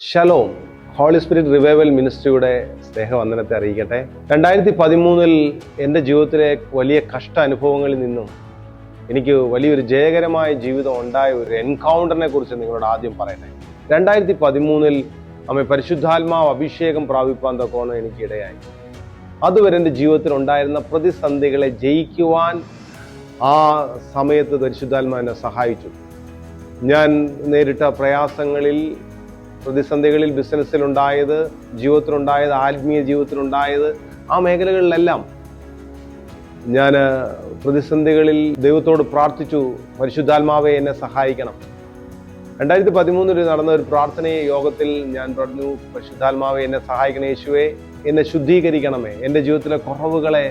Shalom. Holy spirit revival മിനിസ്ട്രിയുടെ സ്നേഹവന്ദനത്തെ അറിയിക്കട്ടെ. 2013 എൻ്റെ ജീവിതത്തിലെ വലിയ കഷ്ട അനുഭവങ്ങളിൽ നിന്നും എനിക്ക് വലിയൊരു ജയകരമായ ജീവിതം ഉണ്ടായ ഒരു എൻകൗണ്ടറിനെ കുറിച്ച് നിങ്ങളോട് ആദ്യം പറയട്ടെ. 2013 അമ്മ പരിശുദ്ധാത്മാവ് അഭിഷേകം പ്രാപിപ്പാൻ തക്കോണം എനിക്കിടയായി. അതുവരെ എൻ്റെ ജീവിതത്തിൽ ഉണ്ടായിരുന്ന പ്രതിസന്ധികളെ ജയിക്കുവാൻ ആ സമയത്ത് പരിശുദ്ധാത്മാവ് എന്നെ സഹായിച്ചു. ഞാൻ നേരിട്ട പ്രയാസങ്ങളിൽ, പ്രതിസന്ധികളിൽ, ബിസിനസ്സിലുണ്ടായത്, ജീവിതത്തിലുണ്ടായത്, ആത്മീയ ജീവിതത്തിലുണ്ടായത്, ആ മേഖലകളിലെല്ലാം ഞാൻ പ്രതിസന്ധികളിൽ ദൈവത്തോട് പ്രാർത്ഥിച്ചു, പരിശുദ്ധാത്മാവെ എന്നെ സഹായിക്കണം. 2013 നടന്ന ഒരു പ്രാർത്ഥന യോഗത്തിൽ ഞാൻ പറഞ്ഞു, പരിശുദ്ധാത്മാവെ എന്നെ സഹായിക്കണം, യേശുവേ എന്നെ ശുദ്ധീകരിക്കണമേ, എൻ്റെ ജീവിതത്തിലെ കുറവുകളെ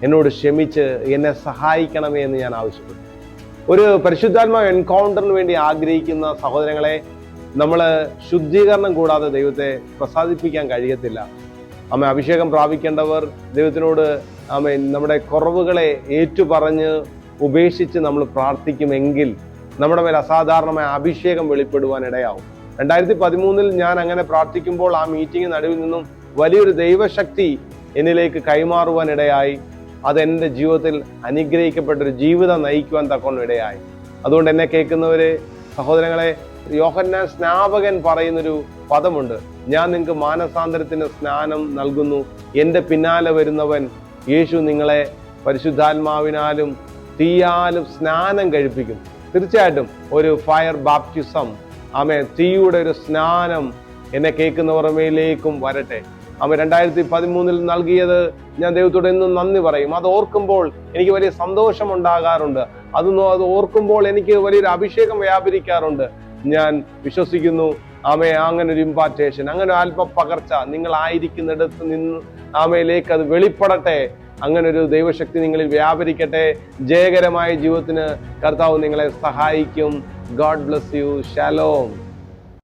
എന്നോട് ക്ഷമിച്ച് എന്നെ സഹായിക്കണമേ എന്ന് ഞാൻ ആവശ്യപ്പെട്ടു. ഒരു പരിശുദ്ധാത്മാവ് എൻകൗണ്ടറിന് വേണ്ടി ആഗ്രഹിക്കുന്ന സഹോദരങ്ങളെ, നമ്മൾ ശുദ്ധീകരണം കൂടാതെ ദൈവത്തെ പ്രസാദിപ്പിക്കാൻ കഴിയത്തില്ല. അഭിഷേകം പ്രാപിക്കേണ്ടവർ ദൈവത്തിനോട് നമ്മുടെ കുറവുകളെ ഏറ്റുപറഞ്ഞ് ഉപേക്ഷിച്ച് നമ്മൾ പ്രാർത്ഥിക്കുമെങ്കിൽ നമ്മുടെ മേൽ അസാധാരണമായ അഭിഷേകം വെളിപ്പെടുവാൻ ഇടയാവും. 2013 ഞാൻ അങ്ങനെ പ്രാർത്ഥിക്കുമ്പോൾ ആ മീറ്റിംഗ് നടുവിൽ നിന്നും വലിയൊരു ദൈവശക്തി എന്നിലേക്ക് കൈമാറുവാൻ ഇടയായി. അതെൻ്റെ ജീവിതത്തിൽ അനുഗ്രഹിക്കപ്പെട്ടൊരു ജീവിതം നയിക്കുവാൻ തക്കോണം ഇടയായി. അതുകൊണ്ട് എന്നെ കേൾക്കുന്നവരെ, സഹോദരങ്ങളെ, യോഹന്നാൻ സ്നാപകൻ പറയുന്നൊരു പദമുണ്ട്, ഞാൻ നിങ്ങൾക്ക് മാനസാന്തരത്തിന് സ്നാനം നൽകുന്നു, എൻ്റെ പിന്നാലെ വരുന്നവൻ യേശു നിങ്ങളെ പരിശുദ്ധാത്മാവിനാലും തീയാലും സ്നാനം കഴിപ്പിക്കും. തീർച്ചയായിട്ടും ഒരു ഫയർ ബാപ്റ്റിസം, തീയുടെ ഒരു സ്നാനം എന്നെ കേൾക്കുന്നവരുടെ മേലേക്കും വരട്ടെ. 2013 നൽകിയത് ഞാൻ ദൈവത്തോട് എന്നും നന്ദി പറയും. അത് ഓർക്കുമ്പോൾ എനിക്ക് വലിയ സന്തോഷമുണ്ടാകാറുണ്ട്. അത് ഓർക്കുമ്പോൾ എനിക്ക് വലിയൊരു അഭിഷേകം വ്യാപരിക്കാറുണ്ട്. ഞാൻ വിശ്വസിക്കുന്നു അങ്ങനെ ഒരു ഇമ്പാർട്ടേഷൻ, അങ്ങനെ ആത്മപകർച്ച നിങ്ങളായിരിക്കുന്നിടത്ത് നിന്ന് ആമയിലേക്ക് അത് വെളിപ്പെടട്ടെ. അങ്ങനെ ഒരു ദൈവശക്തി നിങ്ങളിൽ വ്യാപരിക്കട്ടെ. ജയകരമായ ജീവിതത്തിന് കർത്താവ് നിങ്ങളെ സഹായിക്കും. God bless you. ഷലോം.